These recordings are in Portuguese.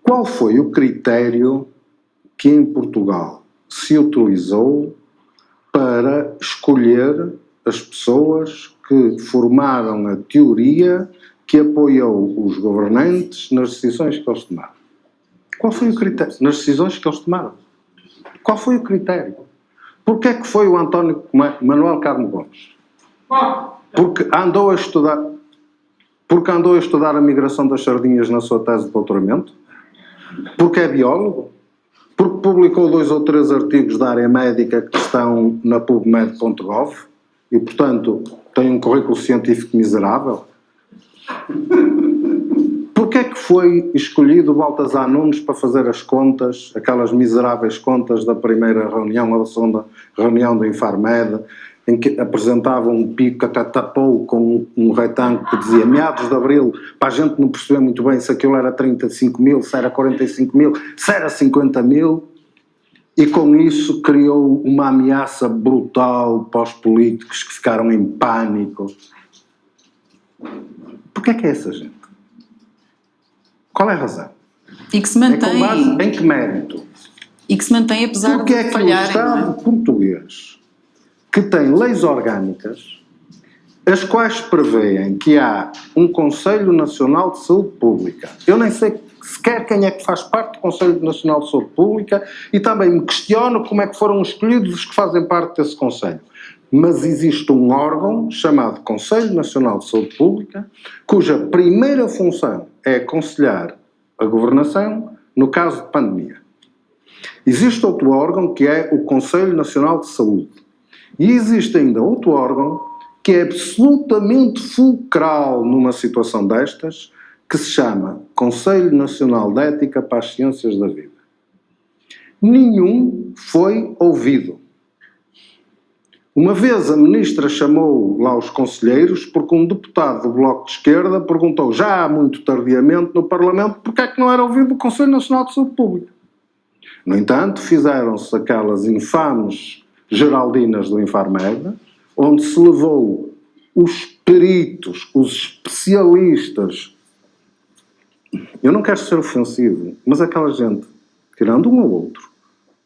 Qual foi o critério que em Portugal se utilizou para escolher as pessoas que formaram a teoria que apoiou os governantes nas decisões que eles tomaram? Qual foi o critério? Nas decisões que eles tomaram. Qual foi o critério? Porquê é que foi o Manuel Carmo Gomes? Porque andou a estudar a migração das sardinhas na sua tese de doutoramento? Porque é biólogo? Porque publicou 2 ou 3 artigos da área médica que estão na pubmed.gov e, portanto, tem um currículo científico miserável? Porquê é que foi escolhido o Baltazar Nunes para fazer as contas, aquelas miseráveis contas da primeira reunião ou da segunda reunião do Infarmed, em que apresentava um pico que até tapou com um retângulo que dizia meados de abril, para a gente não perceber muito bem se aquilo era 35 mil, se era 45 mil, se era 50 mil, e com isso criou uma ameaça brutal para os políticos que ficaram em pânico. Porquê é que é essa gente? Qual é a razão? E que se mantém. Com base em que mérito? E que se mantém apesar Porque de falharem. Porque é que o Estado português, que tem leis orgânicas, as quais prevêem que há um Conselho Nacional de Saúde Pública. Eu nem sei sequer quem é que faz parte do Conselho Nacional de Saúde Pública e também me questiono como é que foram escolhidos os que fazem parte desse Conselho. Mas existe um órgão chamado Conselho Nacional de Saúde Pública, cuja primeira função é aconselhar a governação no caso de pandemia. Existe outro órgão que é o Conselho Nacional de Saúde. E existe ainda outro órgão que é absolutamente fulcral numa situação destas, que se chama Conselho Nacional de Ética para as Ciências da Vida. Nenhum foi ouvido. Uma vez a ministra chamou lá os conselheiros porque um deputado do Bloco de Esquerda perguntou já muito tardiamente no Parlamento porque é que não era ouvido o Conselho Nacional de Saúde Pública. No entanto, fizeram-se aquelas infames geraldinas do Infarmed, onde se levou os peritos, os especialistas. Eu não quero ser ofensivo, mas aquela gente, tirando um ou outro,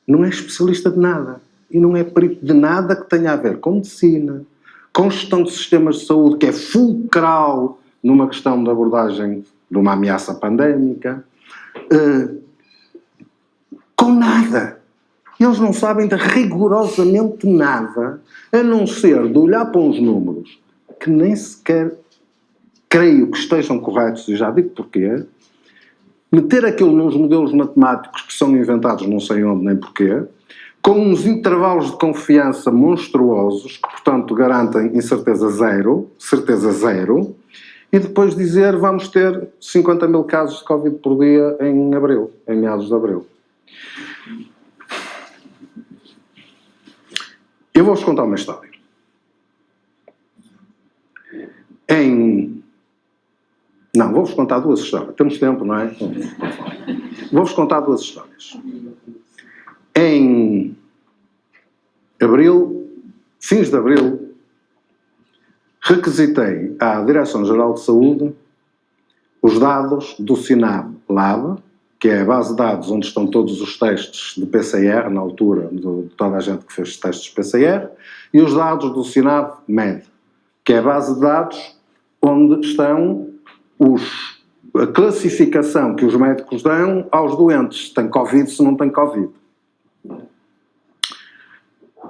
não é especialista de nada. E não é perito de nada que tenha a ver com medicina, com gestão de sistemas de saúde, que é fulcral numa questão de abordagem de uma ameaça pandémica. Com nada. Eles não sabem de rigorosamente nada, a não ser de olhar para uns números que nem sequer creio que estejam corretos, e já digo porquê, meter aquilo nos modelos matemáticos que são inventados não sei onde nem porquê, com uns intervalos de confiança monstruosos, que portanto garantem incerteza zero, e depois dizer vamos ter 50 mil casos de Covid por dia em abril, em meados de abril. Eu vou-vos contar uma história. Não, vou-vos contar 2 histórias. Temos tempo, não é? Vou-vos contar 2 histórias. Em abril, fins de abril, requisitei à Direção-Geral de Saúde os dados do SINAB Lab, que é a base de dados onde estão todos os testes de PCR, na altura de toda a gente que fez testes de PCR, e os dados do SINAB Med, que é a base de dados onde estão a classificação que os médicos dão aos doentes, se tem Covid, se não tem Covid.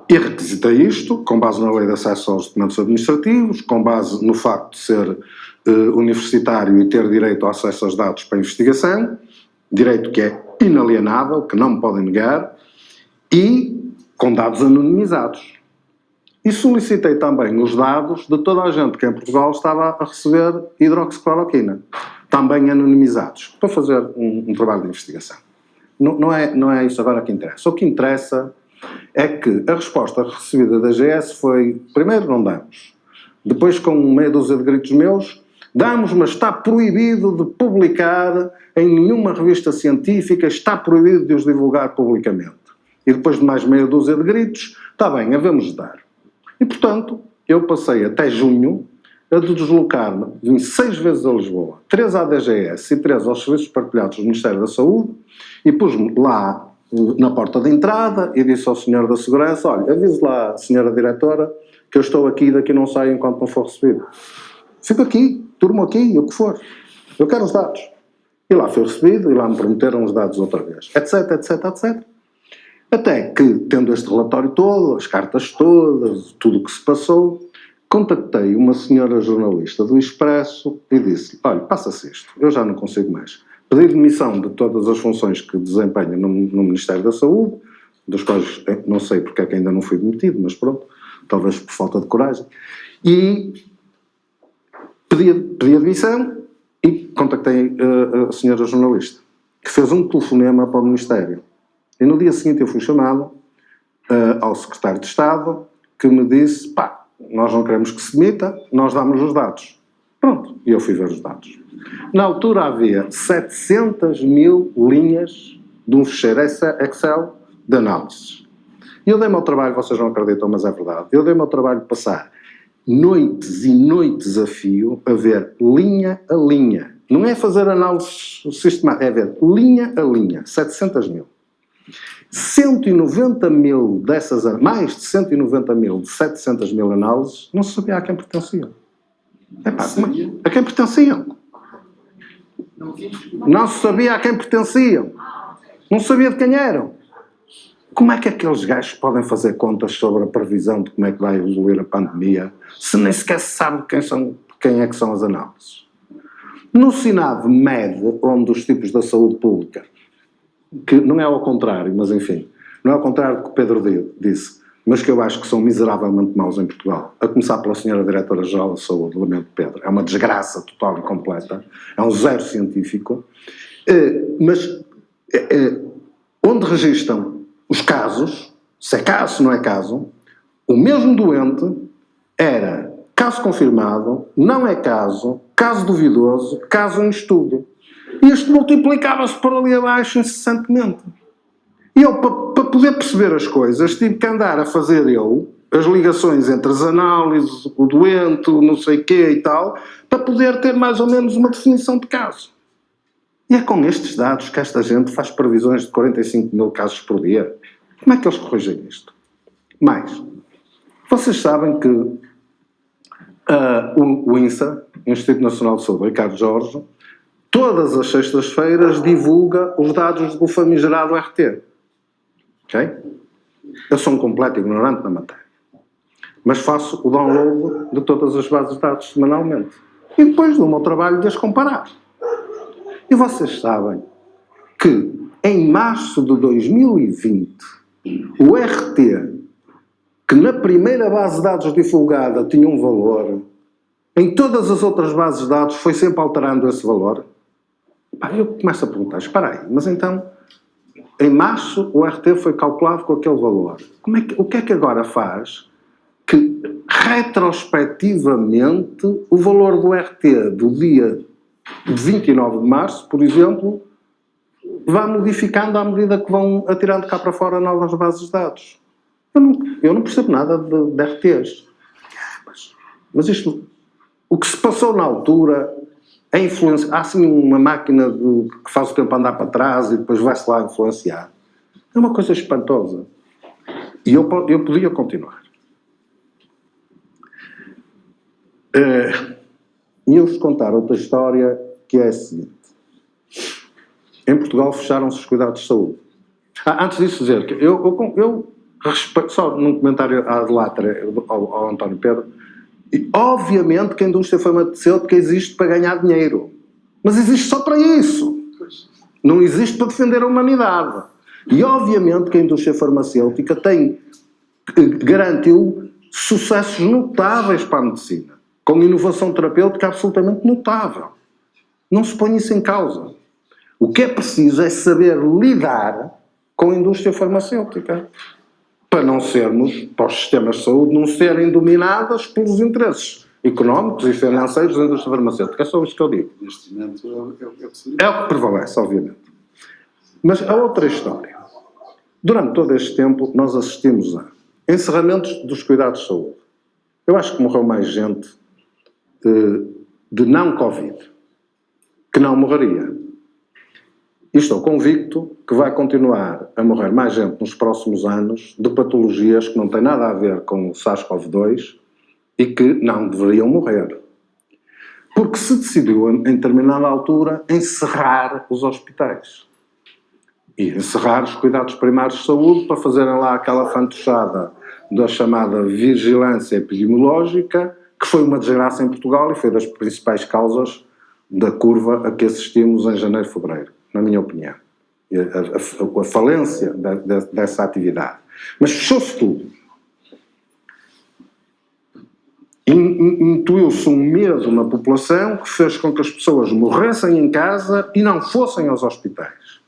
E requisitei isto, com base na Lei de Acesso aos Documentos Administrativos, com base no facto de ser universitário e ter direito ao acesso aos dados para investigação, direito que é inalienável, que não me podem negar, e com dados anonimizados. E solicitei também os dados de toda a gente que em Portugal estava a receber hidroxicloroquina, também anonimizados, para fazer um trabalho de investigação. Não é isso agora que interessa. O que interessa é que a resposta recebida da GS foi, primeiro, não damos. Depois, com meia dúzia de gritos meus, damos, mas está proibido de publicar em nenhuma revista científica, está proibido de os divulgar publicamente. E depois de mais meia dúzia de gritos, está bem, havemos de dar. E, portanto, eu passei até junho a de deslocar-me, vim 6 vezes a Lisboa, 3 à DGS e 3 aos serviços partilhados do Ministério da Saúde, e pus-me lá na porta de entrada e disse ao senhor da segurança: olha, avise lá, senhora diretora, que eu estou aqui e daqui não saio enquanto não for recebido. Fico aqui, durmo aqui, o que for. Eu quero os dados. E lá foi recebido e lá me prometeram os dados outra vez, etc, etc, etc. Até que, tendo este relatório todo, as cartas todas, tudo o que se passou, contactei uma senhora jornalista do Expresso e disse: olha, passa-se isto, eu já não consigo mais. Pedi demissão de todas as funções que desempenho no Ministério da Saúde, das quais não sei porque é que ainda não fui demitido, mas pronto, talvez por falta de coragem, e pedi a demissão e contactei a senhora jornalista, que fez um telefonema para o Ministério. E no dia seguinte eu fui chamado ao secretário de Estado, que me disse: pá, nós não queremos que se demita, nós damos os dados. Pronto, e eu fui ver os dados. Na altura havia 700 mil linhas de um ficheiro Excel de análises. E eu dei-me ao trabalho, vocês não acreditam, mas é verdade, eu dei-me ao trabalho de passar noites e noites a fio a ver linha a linha. Não é fazer análises sistemáticas, é ver linha a linha, 700 mil. 190 mil dessas, mais de 190 mil de 700 mil análises, não se sabia a quem pertenciam. Epá, a quem pertenciam? Não se sabia a quem pertenciam. Não se sabia de quem eram. Como é que aqueles gajos podem fazer contas sobre a previsão de como é que vai evoluir a pandemia, se nem sequer se sabe quem é que são as análises? No SINAD mede, onde os tipos da saúde pública, que não é ao contrário, mas enfim, não é ao contrário do que o Pedro disse, mas que eu acho que são miseravelmente maus em Portugal, a começar pela senhora Diretora-Geral da Saúde, lamento Pedro, é uma desgraça total e completa, é um zero científico, mas onde registram os casos, se é caso, se não é caso, o mesmo doente era caso confirmado, não é caso, caso duvidoso, caso em estudo. E isto multiplicava-se por ali abaixo incessantemente. E eu, para poder perceber as coisas, tive que andar a fazer as ligações entre as análises, o doente, o não sei quê e tal, para poder ter mais ou menos uma definição de caso. E é com estes dados que esta gente faz previsões de 45 mil casos por dia. Como é que eles corrigem isto? Mais, vocês sabem que o INSA, Instituto Nacional de Saúde, Ricardo Jorge, todas as sextas-feiras divulga os dados do famigerado RT. Ok? Eu sou um completo ignorante na matéria. Mas faço o download de todas as bases de dados semanalmente. E depois dou o meu trabalho de as comparar. E vocês sabem que em março de 2020, o RT, que na primeira base de dados divulgada tinha um valor, em todas as outras bases de dados foi sempre alterando esse valor. Eu começo a perguntar: espera aí, mas então, em março o RT foi calculado com aquele valor. O que é que agora faz que, retrospectivamente, o valor do RT do dia 29 de março, por exemplo, vá modificando à medida que vão atirando cá para fora novas bases de dados? Eu não percebo nada de RTs. Mas isto, o que se passou na altura, a influência, há assim uma máquina que faz o tempo andar para trás e depois vai-se lá influenciar. É uma coisa espantosa. E eu podia continuar. E eu vos contar outra história, que é a seguinte. Em Portugal fecharam-se os cuidados de saúde. Antes disso dizer que eu respeito, só num comentário à delatra ao António Pedro, e obviamente que a indústria farmacêutica existe para ganhar dinheiro. Mas existe só para isso. Não existe para defender a humanidade. E obviamente que a indústria farmacêutica garantiu sucessos notáveis para a medicina, com inovação terapêutica absolutamente notável. Não se põe isso em causa. O que é preciso é saber lidar com a indústria farmacêutica, para não sermos, para os sistemas de saúde não serem dominadas pelos interesses económicos e financeiros da indústria farmacêutica. É só isso que eu digo. Neste momento é o que prevalece, obviamente. Mas a outra história. Durante todo este tempo nós assistimos a encerramentos dos cuidados de saúde. Eu acho que morreu mais gente de não Covid, que não morreria. E estou convicto que vai continuar a morrer mais gente nos próximos anos de patologias que não têm nada a ver com o SARS-CoV-2 e que não deveriam morrer. Porque se decidiu, em determinada altura, encerrar os hospitais. E encerrar os cuidados primários de saúde para fazerem lá aquela fantochada da chamada vigilância epidemiológica, que foi uma desgraça em Portugal e foi das principais causas da curva a que assistimos em janeiro e fevereiro, na minha opinião. A falência dessa atividade. Mas fechou-se tudo. Intuiu-se um medo na população que fez com que as pessoas morressem em casa e não fossem aos hospitais.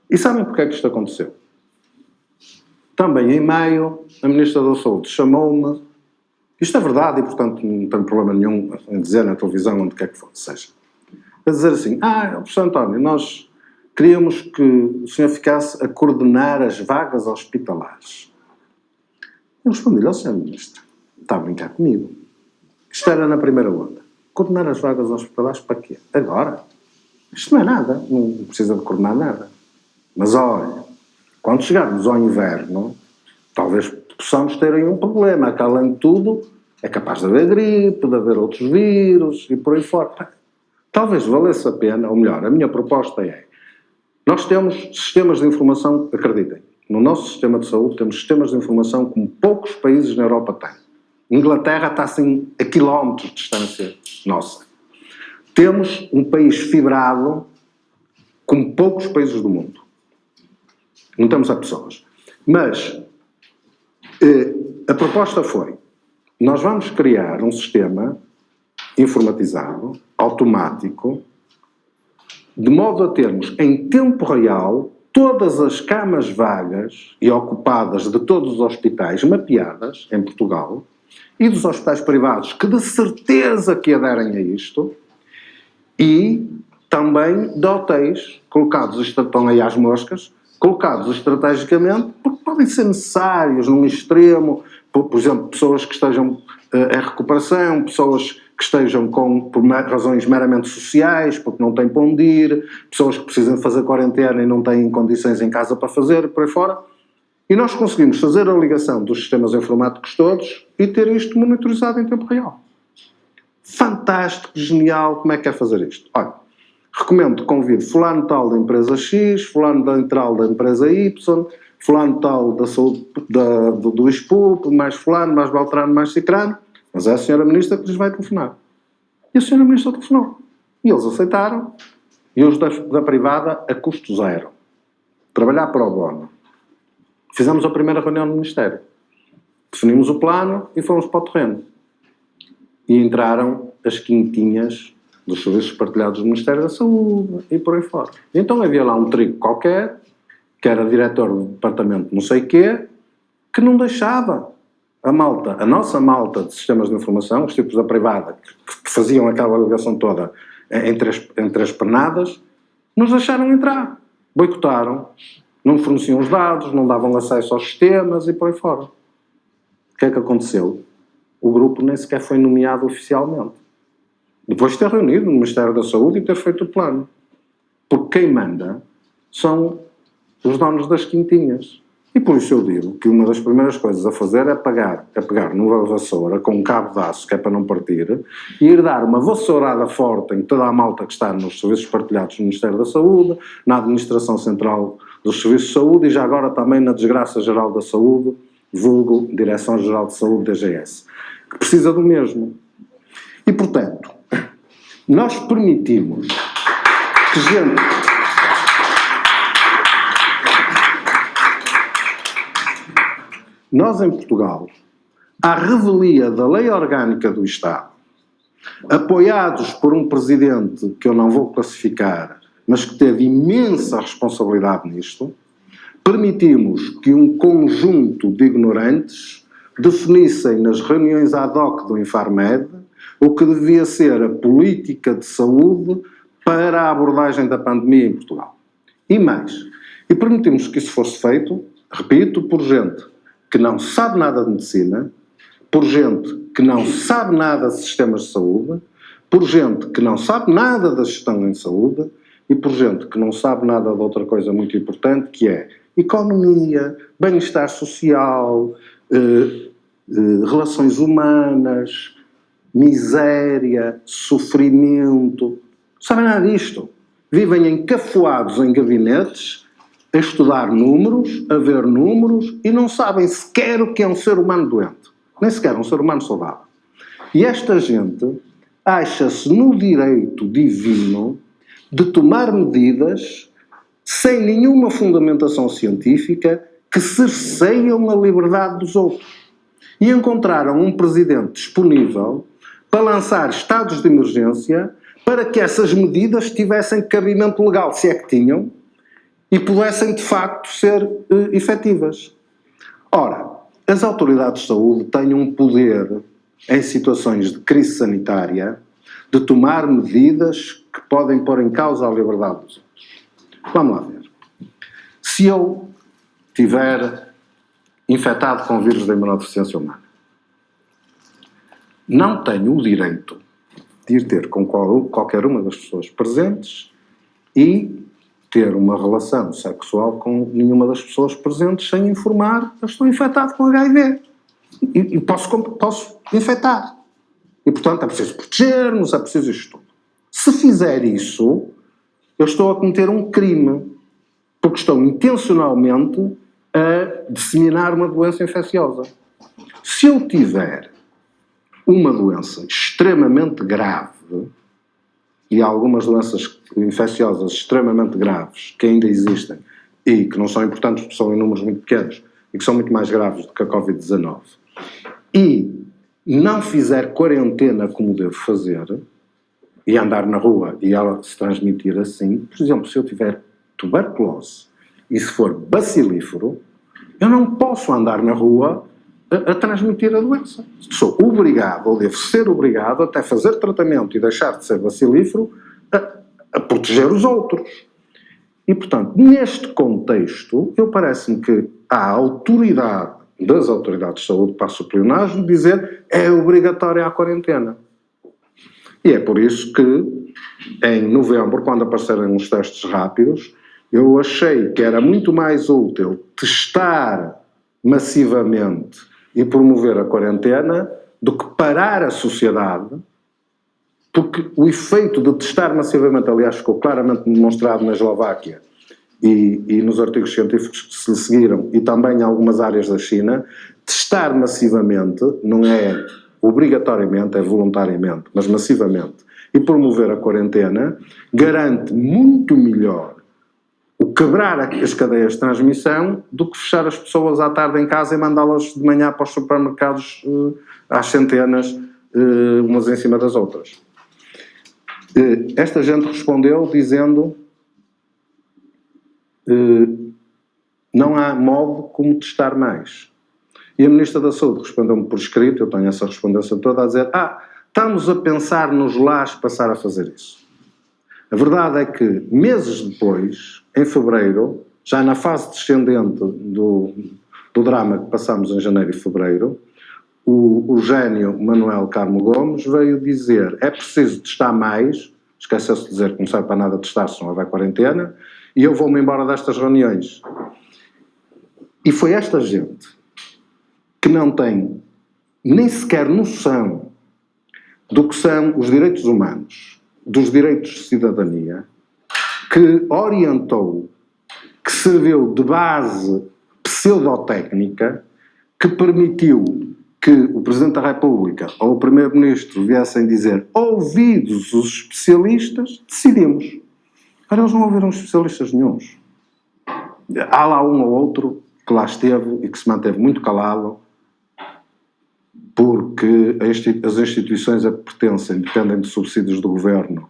E sabem porque é que isto aconteceu? Também em maio, a Ministra da Saúde chamou-me, isto é verdade e portanto não tenho problema nenhum em dizer na televisão onde quer que seja, a dizer assim, professor António, nós queríamos que o senhor ficasse a coordenar as vagas hospitalares. Eu respondi-lhe, senhor Ministro, está a brincar comigo. Isto era na primeira onda. Coordenar as vagas hospitalares para quê? Agora? Isto não é nada, não precisa de coordenar nada. Mas olha, quando chegarmos ao inverno, talvez possamos ter aí um problema, que além de tudo é capaz de haver gripe, de haver outros vírus e por aí fora. Talvez valesse a pena, ou melhor, a minha proposta é, nós temos sistemas de informação, acreditem, no nosso sistema de saúde temos sistemas de informação como poucos países na Europa têm. Inglaterra está assim a quilómetros de distância nossa. Temos um país fibrado como poucos países do mundo. Não temos a pessoas. Mas a proposta foi, nós vamos criar um sistema informatizado, automático, de modo a termos em tempo real todas as camas vagas e ocupadas de todos os hospitais mapeadas em Portugal e dos hospitais privados que de certeza que aderem a isto e também de hotéis colocados, estão aí às moscas, colocados estrategicamente porque podem ser necessários num extremo, por exemplo, pessoas que estejam em recuperação, pessoas que estejam por razões meramente sociais, porque não têm para onde ir, pessoas que precisam fazer quarentena e não têm condições em casa para fazer, por aí fora. E nós conseguimos fazer a ligação dos sistemas informáticos todos e ter isto monitorizado em tempo real. Fantástico, genial, como é que é fazer isto? Olha, recomendo, convido fulano tal da empresa X, fulano tal da empresa Y, fulano tal da saúde do ISPUP, mais fulano, mais Beltrano, mais Cicrano, mas é a senhora Ministra que lhes vai telefonar. E a senhora Ministra telefonou. E eles aceitaram, e os da privada a custo zero. Trabalhar para o bono. Fizemos a primeira reunião no Ministério. Definimos o plano e fomos para o terreno. E entraram as quintinhas dos serviços partilhados do Ministério da Saúde e por aí fora. Então havia lá um trigo qualquer, que era diretor do departamento não sei quê, que não deixava a nossa malta de sistemas de informação, os tipos da privada, que faziam aquela ligação toda entre as pernadas, nos deixaram entrar. Boicotaram, não forneciam os dados, não davam acesso aos sistemas e por aí fora. O que é que aconteceu? O grupo nem sequer foi nomeado oficialmente. Depois de ter reunido no Ministério da Saúde e ter feito o plano. Porque quem manda são os donos das quintinhas. E por isso eu digo que uma das primeiras coisas a fazer é pegar numa vassoura com um cabo de aço, que é para não partir, e ir dar uma vassourada forte em toda a malta que está nos serviços partilhados do Ministério da Saúde, na Administração Central dos Serviços de Saúde e já agora também na Desgraça Geral da Saúde, vulgo Direção-Geral de Saúde, DGS, que precisa do mesmo. E, portanto, nós permitimos que gente... Nós, em Portugal, à revelia da lei orgânica do Estado, apoiados por um presidente que eu não vou classificar, mas que teve imensa responsabilidade nisto, permitimos que um conjunto de ignorantes definissem nas reuniões ad hoc do Infarmed o que devia ser a política de saúde para a abordagem da pandemia em Portugal. E mais, e permitimos que isso fosse feito, repito, por gente que não sabe nada de medicina, por gente que não sabe nada de sistemas de saúde, por gente que não sabe nada da gestão em saúde e por gente que não sabe nada de outra coisa muito importante, que é economia, bem-estar social, relações humanas, miséria, sofrimento. Não sabem nada disto. Vivem encafuados em gabinetes, a estudar números, a ver números e não sabem sequer o que é um ser humano doente. Nem sequer um ser humano saudável. E esta gente acha-se no direito divino de tomar medidas sem nenhuma fundamentação científica que cerceiam a liberdade dos outros. E encontraram um presidente disponível para lançar estados de emergência para que essas medidas tivessem cabimento legal, se é que tinham, e pudessem de facto ser efetivas. Ora, as autoridades de saúde têm um poder, em situações de crise sanitária, de tomar medidas que podem pôr em causa a liberdade dos outros. Vamos lá ver. Se eu estiver infectado com o vírus da imunodeficiência humana, não tenho o direito de ir ter com qualquer uma das pessoas presentes e ter uma relação sexual com nenhuma das pessoas presentes sem informar que eu estou infectado com HIV. E posso infectar. E, portanto, é preciso proteger-nos, é preciso isto tudo. Se fizer isso, eu estou a cometer um crime, porque estou intencionalmente a disseminar uma doença infecciosa. Se eu tiver uma doença extremamente grave, e há algumas doenças infecciosas extremamente graves que ainda existem e que não são importantes porque são em números muito pequenos e que são muito mais graves do que a Covid-19, e não fizer quarentena como devo fazer, e andar na rua e ela se transmitir assim, por exemplo, se eu tiver tuberculose e se for bacilífero, eu não posso andar na rua a transmitir a doença. Sou obrigado, ou devo ser obrigado, até fazer tratamento e deixar de ser bacilífero, a proteger os outros. E, portanto, neste contexto, parece-me que há autoridade das autoridades de saúde, passo o pleonasmo, de dizer é obrigatória a quarentena. E é por isso que, em novembro, quando apareceram os testes rápidos, eu achei que era muito mais útil testar massivamente e promover a quarentena do que parar a sociedade, porque o efeito de testar massivamente, aliás, ficou claramente demonstrado na Eslováquia e nos artigos científicos que se seguiram, e também em algumas áreas da China, testar massivamente, não é obrigatoriamente, é voluntariamente, mas massivamente, e promover a quarentena, garante muito melhor o quebrar as cadeias de transmissão do que fechar as pessoas à tarde em casa e mandá-las de manhã para os supermercados às centenas, umas em cima das outras. Esta gente respondeu dizendo não há modo como testar mais. E a Ministra da Saúde respondeu-me por escrito, eu tenho essa respondência toda, a dizer estamos a pensar nos lares passar a fazer isso. A verdade é que, meses depois, em fevereiro, já na fase descendente do drama que passámos em janeiro e fevereiro, o gênio Manuel Carmo Gomes veio dizer é preciso testar mais, esqueceu-se de dizer que não serve para nada testar se não houver quarentena, e eu vou-me embora destas reuniões. E foi esta gente que não tem nem sequer noção do que são os direitos humanos, dos direitos de cidadania, que orientou, que serviu de base pseudotécnica, que permitiu que o Presidente da República ou o Primeiro-Ministro viessem dizer, ouvidos os especialistas, decidimos. Agora eles não ouviram especialistas nenhuns. Há lá um ou outro que lá esteve e que se manteve muito calado, porque as instituições a que pertencem dependem de subsídios do governo,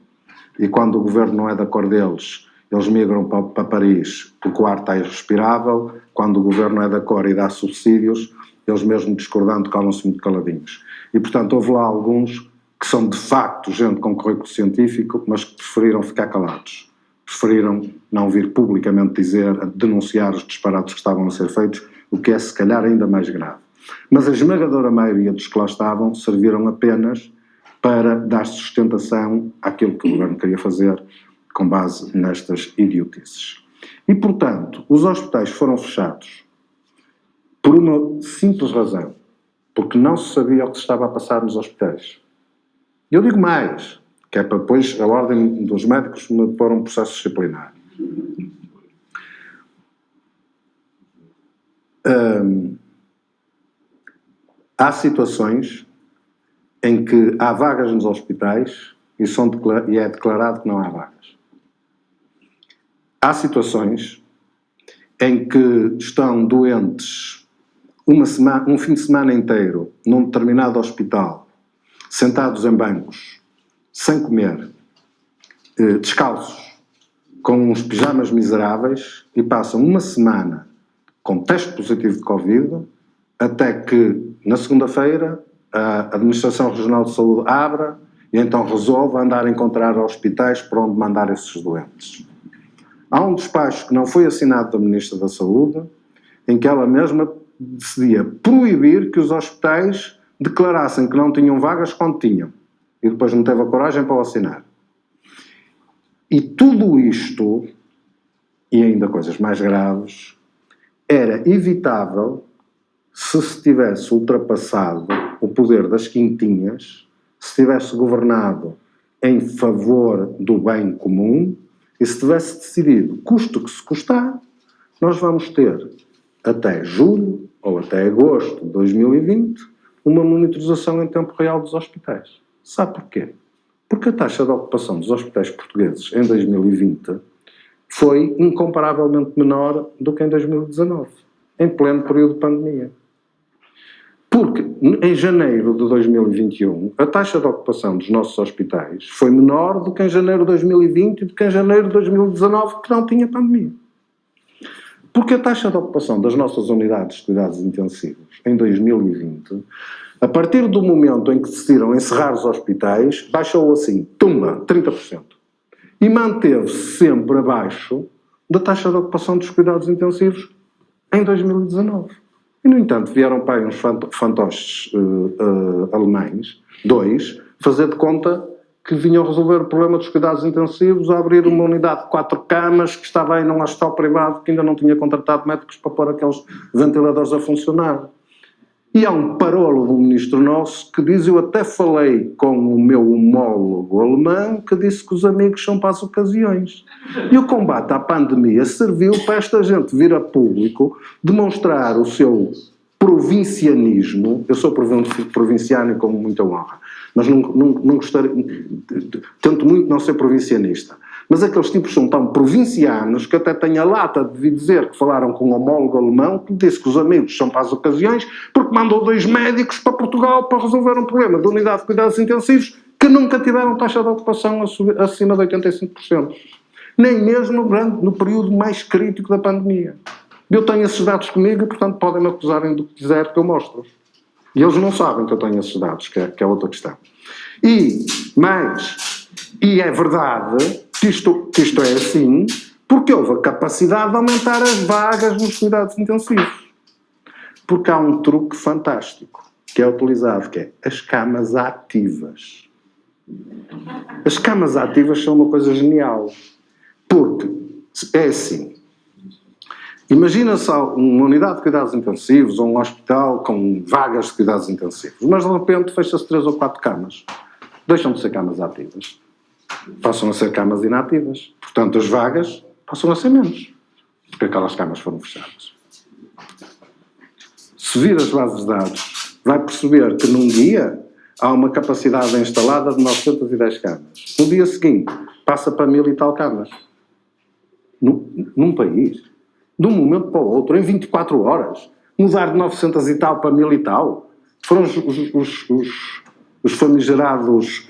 e quando o governo não é da cor deles, eles migram para Paris porque o ar está irrespirável. Quando o governo é da cor e dá subsídios, eles mesmo discordando calam-se muito caladinhos. E portanto houve lá alguns que são de facto gente com currículo científico, mas que preferiram ficar calados. Preferiram não vir publicamente denunciar os disparates que estavam a ser feitos, o que é se calhar ainda mais grave. Mas a esmagadora maioria dos que lá estavam serviram apenas para dar sustentação àquilo que o governo queria fazer com base nestas idiotices. E, portanto, os hospitais foram fechados por uma simples razão, porque não se sabia o que se estava a passar nos hospitais. Eu digo mais, que é para depois a ordem dos médicos me pôr um processo disciplinar. Há situações em que há vagas nos hospitais e é declarado que não há vagas. Há situações em que estão doentes um fim de semana inteiro num determinado hospital, sentados em bancos, sem comer, descalços, com uns pijamas miseráveis, e passam uma semana com teste positivo de Covid, até que na segunda-feira a Administração Regional de Saúde abra e então resolve andar a encontrar hospitais para onde mandar esses doentes. Há um despacho que não foi assinado da Ministra da Saúde, em que ela mesma decidia proibir que os hospitais declarassem que não tinham vagas quando tinham. E depois não teve a coragem para o assinar. E tudo isto, e ainda coisas mais graves, era evitável se tivesse ultrapassado o poder das quintinhas, se tivesse governado em favor do bem comum e se tivesse decidido, custe o que se custar, nós vamos ter até julho ou até agosto de 2020 uma monitorização em tempo real dos hospitais. Sabe porquê? Porque a taxa de ocupação dos hospitais portugueses em 2020 foi incomparavelmente menor do que em 2019, em pleno período de pandemia. Porque em janeiro de 2021 a taxa de ocupação dos nossos hospitais foi menor do que em janeiro de 2020 e do que em janeiro de 2019, que não tinha pandemia. Porque a taxa de ocupação das nossas unidades de cuidados intensivos em 2020, a partir do momento em que decidiram encerrar os hospitais, baixou assim, tumba, 30%. E manteve-se sempre abaixo da taxa de ocupação dos cuidados intensivos em 2019. E, no entanto, vieram para aí uns fantoches alemães, dois, fazer de conta que vinham resolver o problema dos cuidados intensivos a abrir uma unidade de 4 camas que estava aí num hospital privado que ainda não tinha contratado médicos para pôr aqueles ventiladores a funcionar. E há um parolo de um ministro nosso que diz, eu até falei com o meu homólogo alemão, que disse que os amigos são para as ocasiões. E o combate à pandemia serviu para esta gente vir a público demonstrar o seu provincianismo. Eu sou provinciano e com muita honra, mas não gostaria, tento muito não ser provincianista. Mas aqueles tipos são tão provincianos que até têm a lata de dizer que falaram com um homólogo alemão que disse que os amigos são para as ocasiões porque mandou 2 médicos para Portugal para resolver um problema de unidade de cuidados intensivos que nunca tiveram taxa de ocupação acima de 85%. Nem mesmo no período mais crítico da pandemia. Eu tenho esses dados comigo e, portanto, podem me acusarem do que quiser que eu mostro. E eles não sabem que eu tenho esses dados, que é outra questão. E é verdade que isto é assim, porque houve a capacidade de aumentar as vagas nos cuidados intensivos. Porque há um truque fantástico que é utilizado, que é as camas ativas. As camas ativas são uma coisa genial. Porque é assim. Imagina só uma unidade de cuidados intensivos ou um hospital com vagas de cuidados intensivos, mas de repente fecha-se 3 ou 4 camas. Deixam de ser camas ativas. Passam a ser camas inativas. Portanto, as vagas passam a ser menos, porque aquelas camas foram fechadas. Se vir as bases de dados, vai perceber que num dia há uma capacidade instalada de 910 camas. No dia seguinte, passa para 1000 e tal camas. Num país, de um momento para o outro, em 24 horas, mudar de 900 e tal para 1000 e tal, foram os famigerados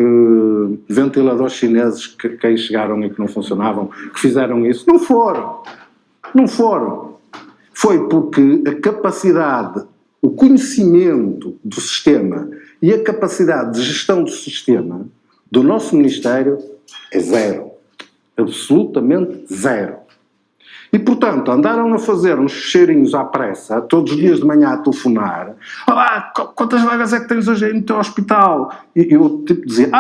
ventiladores chineses que aí chegaram e que não funcionavam, que fizeram isso. Não foram. Não foram. Foi porque a capacidade, o conhecimento do sistema e a capacidade de gestão do sistema do nosso Ministério é zero. Absolutamente zero. E, portanto, andaram a fazer uns cheirinhos à pressa, todos os dias de manhã a telefonar. Olá, quantas vagas é que tens hoje aí no teu hospital? E eu tipo dizia,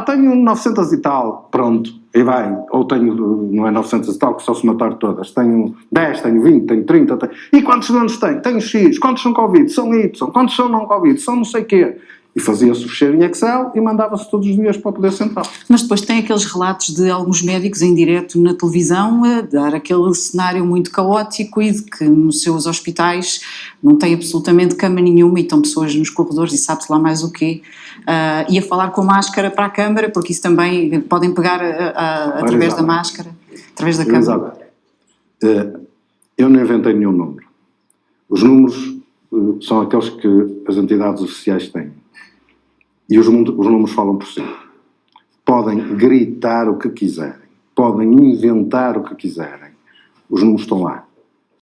tenho 900 e tal. Pronto, e vai. Ou tenho, não é 900 e tal, que só se matar todas. Tenho 10, tenho 20, tenho 30. E quantos donos tenho? Tenho X. Quantos são Covid? São Y. Quantos são não Covid? São não sei o quê. E fazia-se o fecheiro em Excel e mandava-se todos os dias para o Poder Central. Mas depois tem aqueles relatos de alguns médicos em direto na televisão a dar aquele cenário muito caótico e de que nos seus hospitais não tem absolutamente cama nenhuma e estão pessoas nos corredores e sabe-se lá mais o quê. E a falar com máscara para a câmara, porque isso também podem pegar através da máscara, através da câmara. Exato. Eu não inventei nenhum número. Os números são aqueles que as entidades oficiais têm. E os números falam por si. Podem gritar o que quiserem, podem inventar o que quiserem. Os números estão lá.